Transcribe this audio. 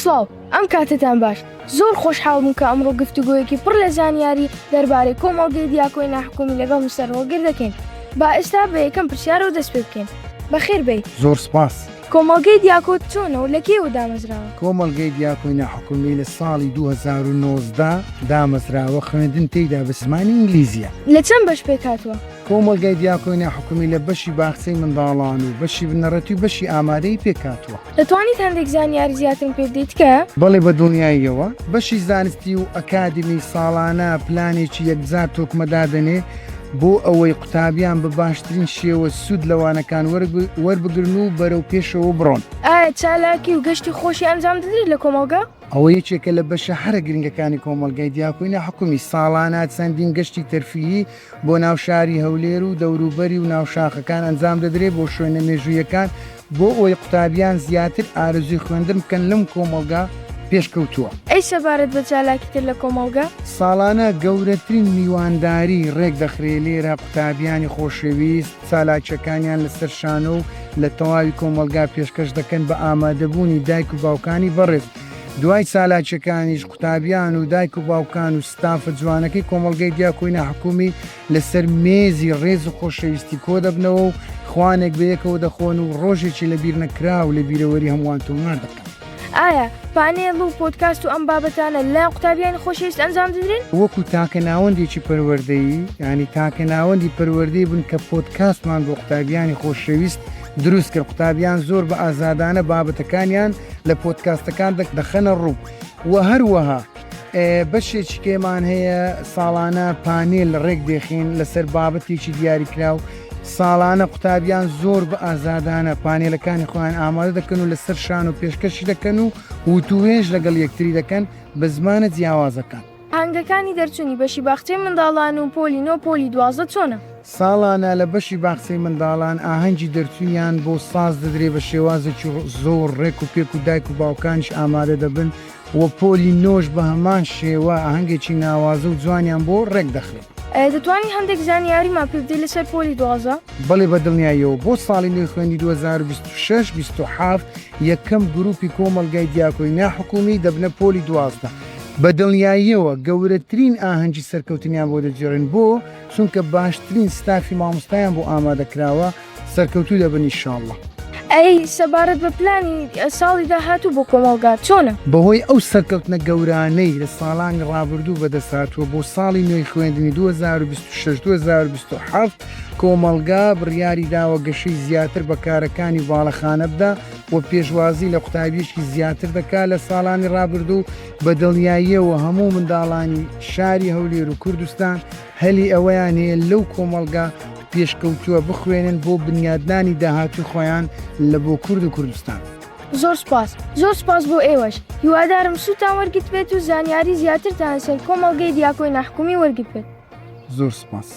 سڵاو ئەم کاتتان باش زۆر خۆشحاڵ بووم کە ئەمڕۆ گفتوگۆیەکی پڕ لە زانیاری دەربارەی کۆمەڵگەی دیاکۆی ناحکومی لەگەڵ مستەر هۆلگر دەکەین. با ئێستا بە یەکەم پرسیارەوە دەست پێ بکەین. بەخێر بێی. زۆر سپاس. کۆمەڵگەی دیاکۆ چۆنە و لە کێوە دامەزراوە؟ کۆمەڵگەی دیاکۆی ناحکومی لە ساڵی 2019 دامەزراوە، خوێندن تێیدا بە زمانی ئینگلیزیە. لە چەند بەش پێکاتوە؟ کۆمەڵگەی دیاکۆی ناحکومی لە بەشی باخچەی منداڵان و بەشی بنەڕەتی و بەشی ئامادەی پێکاتوە. دەتوانیت هەندێک زانیاری زیاترم پێ بدەیت کە؟ بەڵێ بە دڵنیاییەوە بەشی زانستی و ئەکادمی ساڵانە پلانێکی یەکجار تۆکمەدادنێ بۆ ئەوەی قوتابیان بە باشترین شێوە سوود لەوانەکان وەربگرن و بەرەو پێشەوە بڕۆن. ئایا چالاکی و گەشتی خۆشی ئەنجام دەدرێت لە کۆمەڵگە؟ ئەوە یەکێکە لە بەشە هەرە گرنگەکانی کۆمەڵگەی دیاکۆی ناحکومی. ساڵانە چەندین گەشتی تەرفیهی بۆ ناو شاری هەولێر و دەوروبەری و ناوشاخەکان ئەنجام دەدرێت بۆ شوێنە مێژوویەکان بۆ ئەوەی قوتابیان زیاتر ئارزوی خوێندن بکەن لەم کۆمەڵگا پێشکەوتووە. ئەی سەبارەت بە چالاکیتر لە کۆمەڵگە؟ ساڵانە گەورەترین میوانداری ڕێک دەخرێ لێرە قوتابیانی خۆشەویست چالاکیەکانیان لەسەر شانە و لە تەواوی کۆمەڵگا پێشکەش دەکەن بە ئامادەبوونی دایک و باوکانی بەڕێز. دوای چالاکیەکانیش قوتابیان و دایک و باوکان و ستافە جوانەکەی کۆمەڵگەی دیاکۆی ناحکومی لەسەر مێزی ڕێز و خۆشەویستی کۆ دەبنەوە و خوانێک بەیەکەوە دەخۆن و ڕۆژێکی لەبیر نەکرا و لە بیرەوەری هەمووان تۆمار دەکەن. ئایا پانێڵ و پۆدکاست و ئەم بابەتانە لە قوتابیانی خۆشەویست ئەنجام دەدرێن؟ وەکو تاکە ناوەندێکی پەروەردەیی، ینی تاکە ناوەندی پەروەردەی بوون کە پۆدکاستمان بۆ قوتابیانی خۆشەویست دروست کرد. قوتابیان زۆر بە ئازادانە بابەتەکانیان لە پۆدکاستەکان دەخەنە ڕوو و هەروەها بەشێکی کێمان هەیە ساڵانە پانێل ڕێک دێخین لەسەر بابەتێکی دیاریکراو. ساڵانە قوتابیان زۆر بە ئازادانە پانێلەکانی خۆیان ئامادە دەکەن و لەسەر شان و پێشکەشی دەکەن و وتوێژ لەگەڵ یەکتری دەکەن بە زمانە جیاوازەکان. هەنگەکانی دەرچوونی بەشی باخچەی منداڵان و پۆلی 9 پۆلی 12 چۆنە؟ ساڵانە لە بەشی باخچەی منداڵان ئاهەنگی دەرچوونیان بۆ ساز دەدرێ بە شێوازێکی زۆر ڕێک و پێک و دایک و باوکانش ئامادە دەبن و پۆلی نۆش بە هەمان شێوە ئاهەنگێکی ناوازە و جوانیان بۆ ڕێک دەخرێت. دەتوانین هەندێک زانیاریمان پێ بدەیت لەسەر پۆلی 12؟ بەڵێ بە دڵنیاییەوە بۆ ساڵی نوێی خوێندی 2026-27 یەکەم گروپی کۆمەڵگای دیاکۆی ناحکومی دەبنە پۆلی 12. بە دڵنیاییەوە گەورەترین ئاهەنگی سەرکەوتنیان بۆ دەجێڕن بۆ چونکە باشترین ستافی مامۆستایان بۆ ئامادەکراوە سەرکەوتوو دەبن ئینشاءڵڵا. ئەی سەبارەت بە پلانی ساڵی داهاتوو بۆ کۆمەڵگا چۆنە؟ بەهۆی ئەو سەرکەوتنە گەورانەی لە ساڵانی ڕابردوو بەدەساتوە بۆ ساڵی نوێی خوێندنی 2026-2027 کۆمەڵگا بڕیاری داوە گەشەی زیاتر بە کارەکانی باڵەخانە بدە و پێشوازی لە قوتابیشکی زیاتر دەکات لە ساڵانی ڕابردوو. بە دڵنیاییەوە هەموو منداڵانی شاری هەولێر و کوردستان هەلی ئەوەیان هەیە لەو کۆمەڵگا پێشکەوتووە بخوێنن بۆ بنیادنانی داهاتوو خۆیان لە بۆ کورد و کوردستان. زۆر سپاس بۆ ئێوەش. هیوادارم سوتان وەرگرت بێت و زانیاری زیاترتان سەر کۆمەڵگەی دیاکۆی ناحکومی وەرگرت بێت. زۆر سپاس.